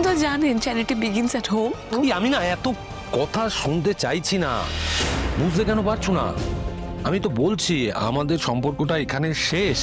তো জানেন charity begins at home. আমি না এত কথা শুনতে চাইছি না, বুঝতে কেন পারছো না? আমি তো বলছি আমাদের সম্পর্কটা এখানে শেষ।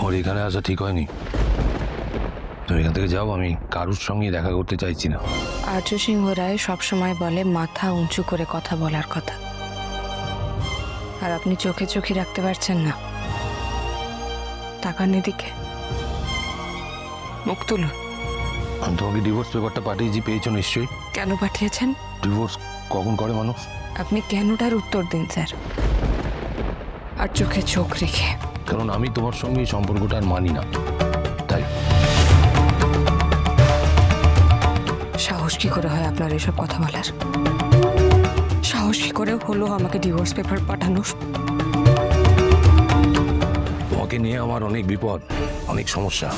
ওর এখানে আসা ঠিক হয়নি, তুমি এখান থেকে যাও, আমি কারুর সঙ্গে দেখা করতে চাইছি না। আর্য সিংহ রায় সবসময় বলে মাথা উঁচু করে কথা বলার কথা, আর আপনি চোখে চোখে রাখতে পারছেন না। তাকান এদিকে, মুখ তুলুন। আমি তোমাকে ডিভোর্স পেপারটা পাঠিয়েছি, পেয়েছো নিশ্চয়ই। কেন পাঠিয়েছেন? ডিভোর্স কখন করে মানুষ? আপনি কেনটার উত্তর দিন স্যার, আর চোখে চোখ রেখে। কারণ আমি তোমার সঙ্গে এই সম্পর্কটা আর মানি না, তাই। সাহস কি করে হয় আপনার এসব কথা বলার? সাহস কি করে হলো আমাকে ডিভোর্স পেপার পাঠানোর? তোমাকে নিয়ে আমার অনেক বিপদ, অনেক সমস্যা।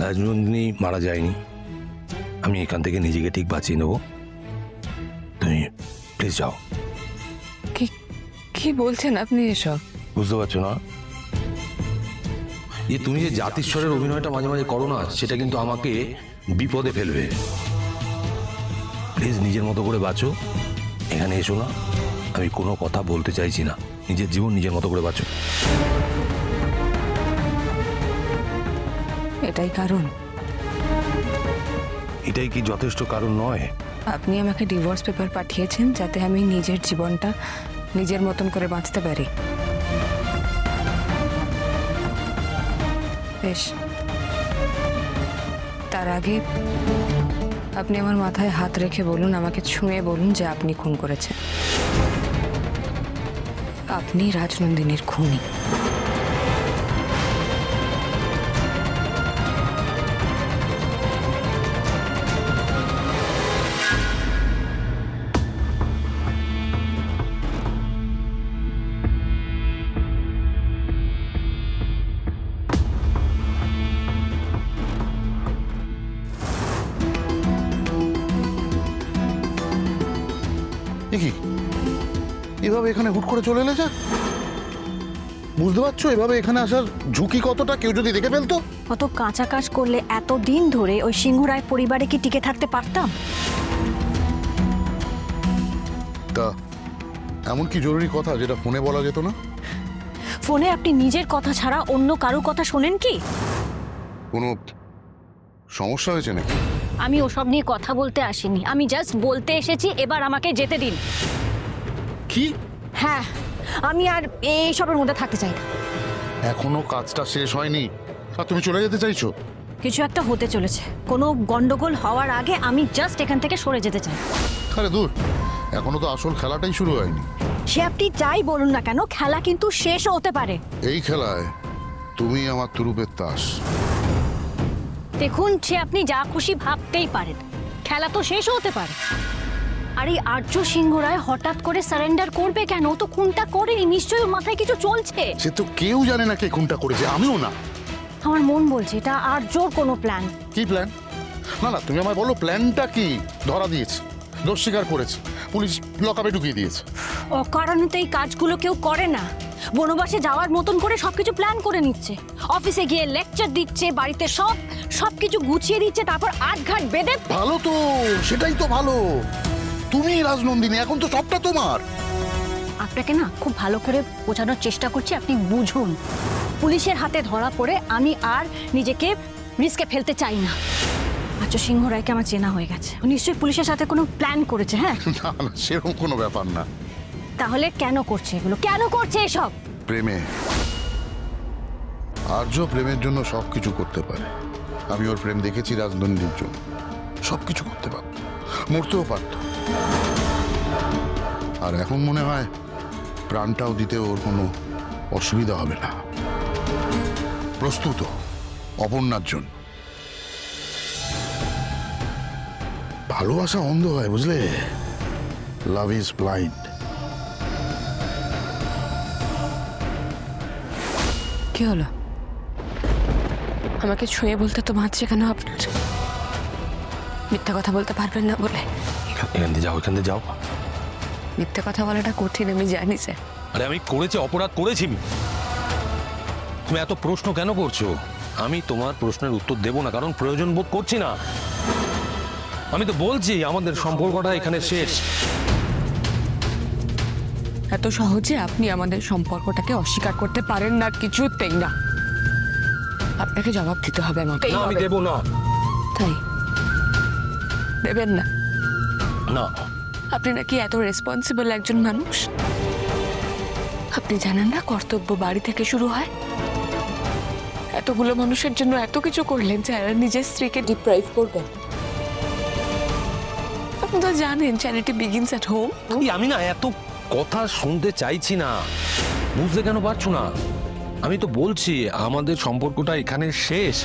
রাজনন্দিনী মারা যায়নি, আমি এখান থেকে নিজেকে ঠিক বাঁচিয়ে নেব। তুমি প্লিজ যাও। কি কি বলছেন আপনি এসব? বুঝতে পারছো না? তুমি যে জাতিস্বরের অভিনয়টা মাঝে মাঝে করো না, সেটা কিন্তু আমাকে বিপদে ফেলবে। প্লিজ নিজের মতো করে বাঁচো, এখানে এসো না। আমি কোনো কথা বলতে চাইছি না, নিজের জীবন নিজের মতো করে বাঁচো। এটাই কারণ? এটাই কি যথেষ্ট কারণ নয়? আপনি আমাকে ডিভোর্স পেপার পাঠিয়েছেন যাতে আমি নিজের জীবনটা নিজের মতন করে বাঁচতে পারি। বেশ, তার আগে আপনি আমার মাথায় হাত রেখে বলুন, আমাকে ছুঁয়ে বলুন যে আপনি খুন করেছেন। আপনি রাজনন্দিনীর খুনি। কি এভাবে এখানে হুট করে চলে এলে? যা, বুঝতে পারছো এভাবে এখানে আসার ঝুঁকি কতটা? কেউ যদি দেখে ফেলতো? অত কাঁচা কাজ করলে এত দিন ধরে ওই সিংহরায় পরিবারে কি টিকে থাকতে পারতাম? তা এমন কি জরুরি কথা যেটা ফোনে বলা যেত না? ফোনে আপনি নিজের কথা ছাড়া অন্য কারোর কথা শোনেন কি? কোনো সমস্যা হয়েছে নাকি? আমি ওসব নিয়ে কথা বলতে আসিনি, আমি জাস্ট বলতে এসেছি এবার আমাকে যেতে দিন। কি? হ্যাঁ, আমি আর এইসবের মধ্যে থাকতে চাই না। এখনো কাজটা শেষ হয়নি আর তুমি চলে যেতে চাইছো? কিছু একটা হতে চলেছে, কোনো গন্ডগোল হওয়ার আগে আমি জাস্ট এখান থেকে সরে যেতে চাই। আরে দূর, এখনো তো আসল খেলাটাই শুরু হয়নি। সে আপনি যাই বলুন না কেন, খেলা কিন্তু শেষও হতে পারে। এই খেলায় তুমি আমার তুরুপের তাস। দেখুন, সে আপনি যা খুশি ভাবতেই পারেন, খেলা তো শেষও হতে পারে। আর এই আর্য সিংহ রায় হঠাৎ করে সারেন্ডার করবে কেন? ও তো খুনটা করেনি, নিশ্চয়ই ওর মাথায় কিছু চলছে। সে তো কেউ জানে না কে খুনটা করেছে, আমিও না। আমার মন বলছে এটা আর্যর কোনো প্ল্যান। কি প্ল্যান? না না, তুমি আমায় বলো প্ল্যানটা কি? ধরা দিয়েছে, দোষ স্বীকার করেছে, পুলিশ লকআপে ঢুকিয়ে দিয়েছে। অকারণে তো এই কাজগুলো কেউ করে না। বনবাসে যাওয়ার মতন করে সবকিছু প্ল্যান করে নিচ্ছে, অফিসে গিয়ে লেকচার দিচ্ছে, বাড়িতে সবকিছু গুছিয়ে দিচ্ছে, তারপর আটঘাট বেঁধে। ভালো তো, সেটাই তো ভালো। তুমি রাজনন্দিনী, এখন তো সবটা তোমার। আপনাকে না খুব ভালো করে বোঝানোর চেষ্টা করছি, আপনি বুঝুন। পুলিশের হাতে ধরা পড়ে আমি আর নিজেকে রিস্কে ফেলতে চাই না। আচ্ছা, সিংহ রায়কে আমার চেনা হয়ে গেছে, ও নিশ্চয়ই পুলিশের সাথে কোনো প্ল্যান করেছে। হ্যাঁ না না, সেরকম কোনো ব্যাপার না। তাহলে কেন করছে এগুলো, কেন করছে এসব? প্রেমে, আর্য প্রেমের জন্য সবকিছু করতে পারে। আমি ওর প্রেম দেখেছি রাজনন্দিনীর জন্য, সবকিছু করতে পারত, মরতেও পারত। আর এখন মনে হয় প্রাণটাও দিতে ওর কোনো অসুবিধা হবে না। প্রস্তুত অপর্ণার জন্য। ভালোবাসা অন্ধ হয়, বুঝলে? Love is blind. কি হলো? আমাকে ছুঁয়ে বলতে তো মাত্র কেন আপনার? মিথ্যা কথা বলতে পারবেন না বলে? এখান দিয়ে যাও, এখান দিয়ে যাও। মিথ্যা কথা বলাটা কঠিন, আমি জানি স্যার। আরে আমি করেছি, অপরাধ করেছি আমি। তুমি এত প্রশ্ন কেন করছো? আমি তোমার প্রশ্নের উত্তর দেব না, কারণ প্রয়োজন বোধ করছি না। আমি তো বলছি আমাদের সম্পর্কটা এখানে শেষ। এত সহজে আপনি আমাদের সম্পর্কটাকে অস্বীকার করতে পারেন না, কিছুতেই না। আপনাকে জবাব দিতে হবে আমাকে। না, আমি দেব না। তাই দেবেন না? না। আপনি নাকি এত রেসপন্সিবল একজন মানুষ? আপনি জানেন না কর্তব্য বাড়ি থেকে শুরু হয়? এতগুলো মানুষের জন্য এত কিছু করলেন যে আর নিজের স্ত্রীকে ডিপ্রাইভ করবেন। আপনি তো জানেন চ্যারিটি বিগিনস এট হোম। আমি না এত কথা শুনতে চাইছি না, বুঝতে কেন পারছো না? আমি তো বলছি আমাদের সম্পর্কটা এখানে শেষ।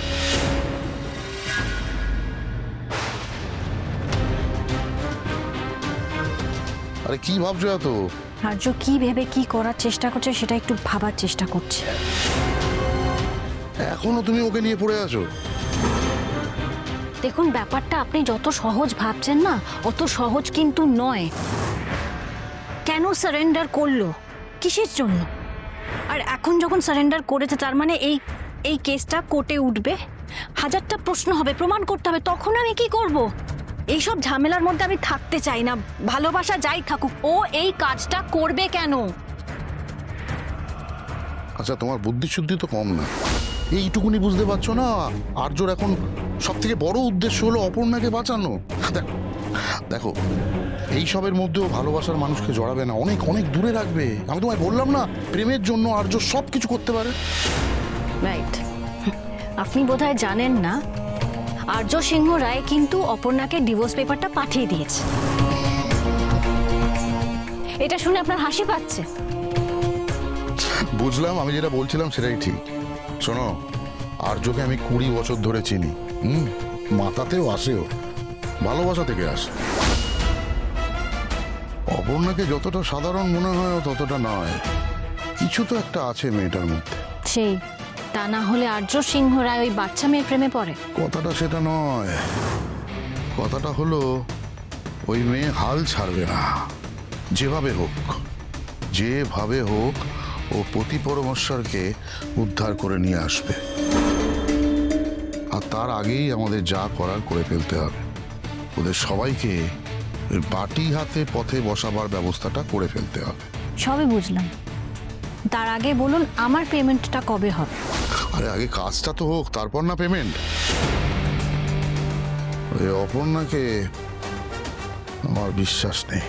আরে কি ভাবছো এত? আর্য কি ভেবে কি করার চেষ্টা করছে সেটা একটু ভাবার চেষ্টা করছে। এখনো তুমি ওকে নিয়ে পড়ে আছো? দেখুন, ব্যাপারটা আপনি যত সহজ ভাবছেন না, অত সহজ কিন্তু নয়। কেন সারেন্ডার করলো, কিসের জন্য? আর এখন যখন সারেন্ডার করেছে তার মানে এই কেসটা কোর্টে উঠবে, হাজারটা প্রশ্ন হবে, প্রমাণ করতে হবে। তখন আমি কি করব? এইসব ঝামেলার মধ্যে আমি থাকতে চাই না। ভালোবাসা যাই থাকুক, ও এই কাজটা করবে কেন? আচ্ছা, তোমার বুদ্ধি শুদ্ধি তো কম না, এইটুকুনি বুঝতে পারছো না? আর্যর এখন সব থেকে বড় উদ্দেশ্য হলো অপর্ণাকে বাঁচানো। দেখো, এইসবের মধ্যেও ভালোবাসার মানুষকে জড়াবে না, অনেক অনেক দূরে রাখবে। আমি তোমায় বললাম না, প্রেমের জন্য আর্য সব কিছু করতে পারে। রাইট। আপনি বোধহয় জানেন না, আর্য সিংহ রায় কিন্তু অপর্ণাকে ডিভোর্স পেপারটা পাঠিয়ে দিয়েছে। এটা শুনে আপনার হাসি পাচ্ছে? বুঝলাম, আমি যেটা বলছিলাম সেটাই ঠিক। শোনো, আর্যকে আমি 20 বছর ধরে চিনি। মাথাতেও আসেও, ভালোবাসা থেকে আসে। অপর্ণাকে যতটা সাধারণ মনে হয় ততটা নয়, কিছু তো একটা আছে মেয়েটার মধ্যে। সেই তা না হলে আর্য সিংহ রায় ওই বাচ্চা মেয়ের প্রেমে পড়ে? কথাটা সেটা নয়, কথাটা হলো ওই মেয়ে হাল ছাড়বে না। যেভাবে হোক ও পতি পরমেশ্বরকে উদ্ধার করে নিয়ে আসবে। আর তার আগেই আমাদের যা করার করে ফেলতে হবে। ওদের সবাইকে বাটি হাতে পথে বসাবার ব্যবস্থাটা করে ফেলতে হবে। সবই বুঝলাম, তার আগে বলুন আমার পেমেন্টটা কবে হবে? আরে আগে কাজটা তো হোক, তারপর না পেমেন্ট। ওই অপর্ণাকে আমার বিশ্বাস নেই।